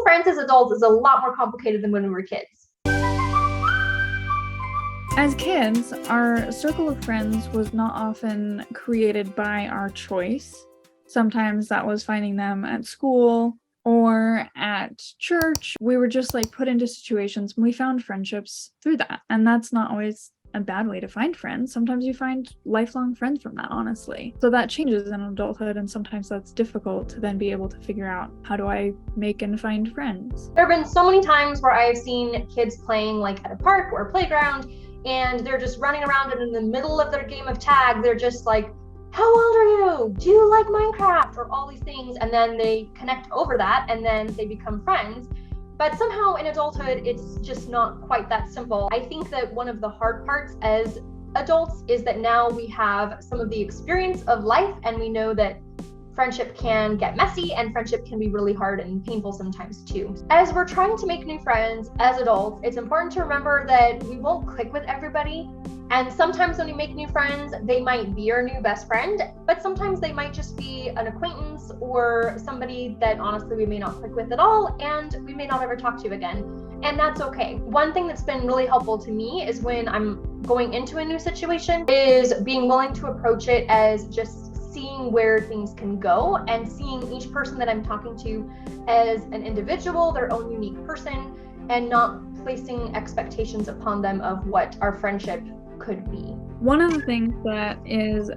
friends as adults is a lot more complicated than when we were kids. As kids, our circle of friends was not often created by our choice. Sometimes that was finding them at school or at church. We were just like put into situations and we found friendships through that. And that's not always a bad way to find friends. Sometimes you find lifelong friends from that, honestly. So that changes in adulthood, and sometimes that's difficult to then be able to figure out, how do I make and find friends? There have been so many times where I've seen kids playing like at a park or a playground, and they're just running around, and in the middle of their game of tag, they're just like, how old are you? Do you like Minecraft? Or all these things. And then they connect over that, and then they become friends. But somehow in adulthood, it's just not quite that simple. I think that one of the hard parts as adults is that now we have some of the experience of life, and we know that friendship can get messy and friendship can be really hard and painful sometimes too. As we're trying to make new friends as adults, it's important to remember that we won't click with everybody. And sometimes when we make new friends, they might be our new best friend, but sometimes they might just be an acquaintance or somebody that honestly we may not click with at all, and we may not ever talk to again. And that's okay. One thing that's been really helpful to me is when I'm going into a new situation is being willing to approach it as just seeing where things can go and seeing each person that I'm talking to as an individual, their own unique person, and not placing expectations upon them of what our friendship could be. One of the things that is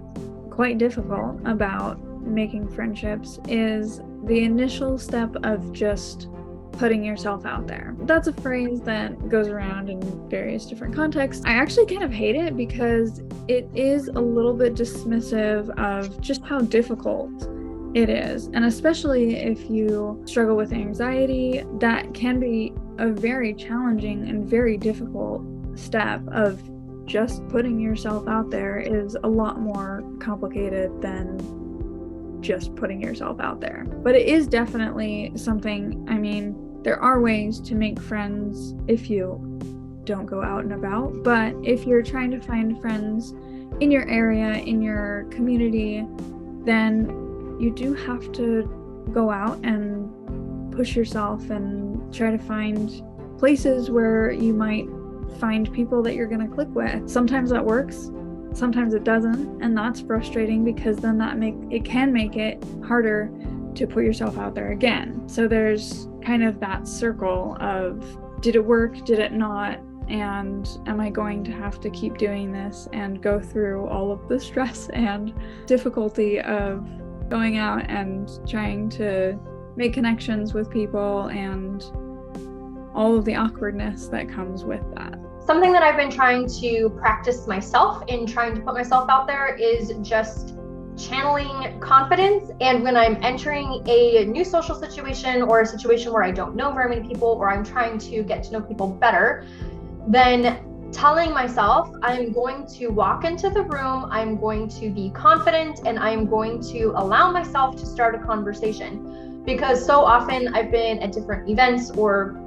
quite difficult about making friendships is the initial step of just putting yourself out there. That's a phrase that goes around in various different contexts. I actually kind of hate it because it is a little bit dismissive of just how difficult it is. And especially if you struggle with anxiety, that can be a very challenging and very difficult step of just putting yourself out there is a lot more complicated than just putting yourself out there. But it is definitely something, I mean, there are ways to make friends if you don't go out and about, but if you're trying to find friends in your area, in your community, then you do have to go out and push yourself and try to find places where you might find people that you're going to click with. Sometimes that works, sometimes it doesn't, and that's frustrating because then it can make it harder to put yourself out there again. So there's kind of that circle of, did it work, did it not, and am I going to have to keep doing this and go through all of the stress and difficulty of going out and trying to make connections with people and all of the awkwardness that comes with that. Something that I've been trying to practice myself in trying to put myself out there is just channeling confidence. And when I'm entering a new social situation or a situation where I don't know very many people, or I'm trying to get to know people better, then telling myself I'm going to walk into the room, I'm going to be confident, and I'm going to allow myself to start a conversation. Because so often I've been at different events or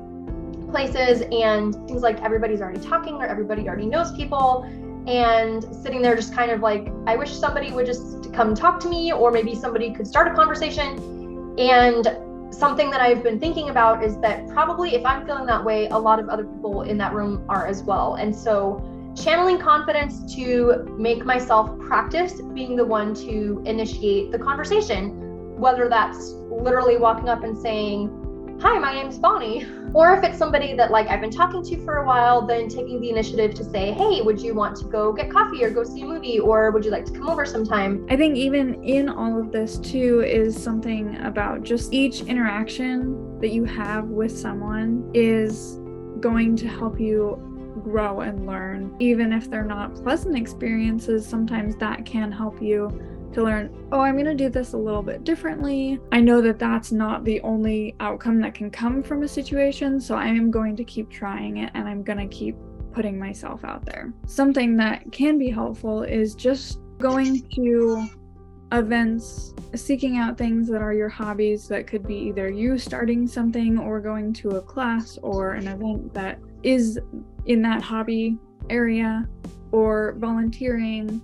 places and things like everybody's already talking or everybody already knows people, and sitting there just kind of like, I wish somebody would just come talk to me, or maybe somebody could start a conversation. And something that I've been thinking about is that probably if I'm feeling that way, a lot of other people in that room are as well. And so channeling confidence to make myself practice being the one to initiate the conversation, whether that's literally walking up and saying, hi, my name's Bonnie. Or if it's somebody that like I've been talking to for a while, then taking the initiative to say, hey, would you want to go get coffee or go see a movie, or would you like to come over sometime? I think even in all of this too is something about just each interaction that you have with someone is going to help you grow and learn. Even if they're not pleasant experiences, sometimes that can help you to learn, oh, I'm going to do this a little bit differently. I know that that's not the only outcome that can come from a situation, so I am going to keep trying it and I'm going to keep putting myself out there. Something that can be helpful is just going to events, seeking out things that are your hobbies that could be either you starting something or going to a class or an event that is in that hobby area, or volunteering.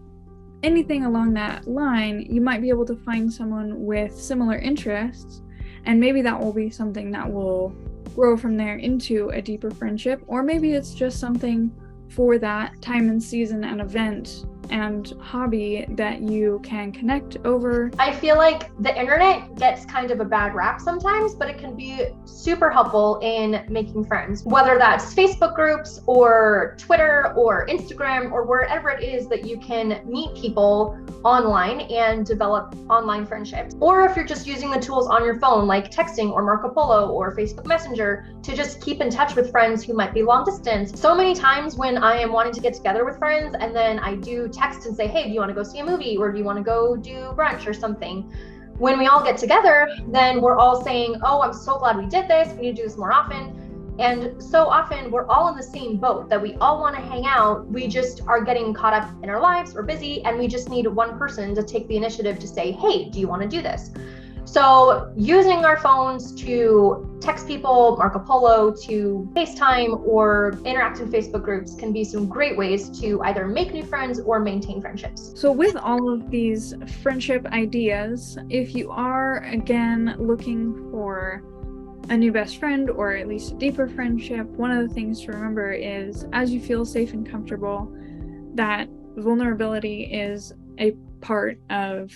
Anything along that line, you might be able to find someone with similar interests And maybe that will be something that will grow from there into a deeper friendship, or maybe it's just something for that time and season and event and hobby that you can connect over. I feel like the internet gets kind of a bad rap sometimes, but it can be super helpful in making friends, whether that's Facebook groups or Twitter or Instagram or wherever it is that you can meet people online and develop online friendships. Or if you're just using the tools on your phone like texting or Marco Polo or Facebook Messenger to just keep in touch with friends who might be long distance. So many times when I am wanting to get together with friends and then I do text and say, hey, do you want to go see a movie, or do you want to go do brunch or something? When we all get together, then we're all saying, oh, I'm so glad we did this. We need to do this more often. And so often we're all in the same boat that we all want to hang out. We just are getting caught up in our lives. We're busy, and we just need one person to take the initiative to say, hey, do you want to do this? So using our phones to text people, Marco Polo, to FaceTime, or interact in Facebook groups can be some great ways to either make new friends or maintain friendships. So with all of these friendship ideas, if you are again looking for a new best friend or at least a deeper friendship, one of the things to remember is as you feel safe and comfortable, that vulnerability is a part of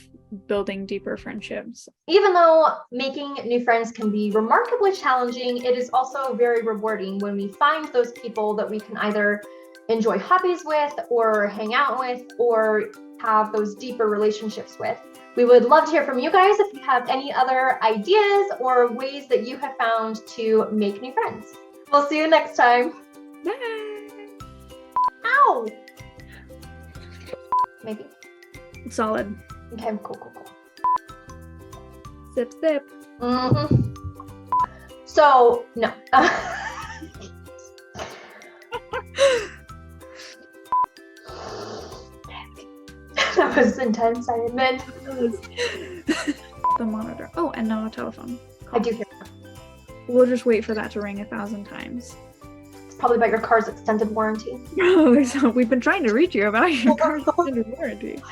building deeper friendships. Even though making new friends can be remarkably challenging, it is also very rewarding when we find those people that we can either enjoy hobbies with or hang out with or have those deeper relationships with. We would love to hear from you guys if you have any other ideas or ways that you have found to make new friends. We'll see you next time. Bye! Ow! Maybe. Solid. Okay, cool. Sip, sip. Mm-hmm. So, no. That was intense, I admit. The monitor. Oh, and now a telephone. I do hear that. We'll just wait for that to ring 1,000 times. It's probably about your car's extended warranty. Oh, so we've been trying to reach you about your car's extended warranty.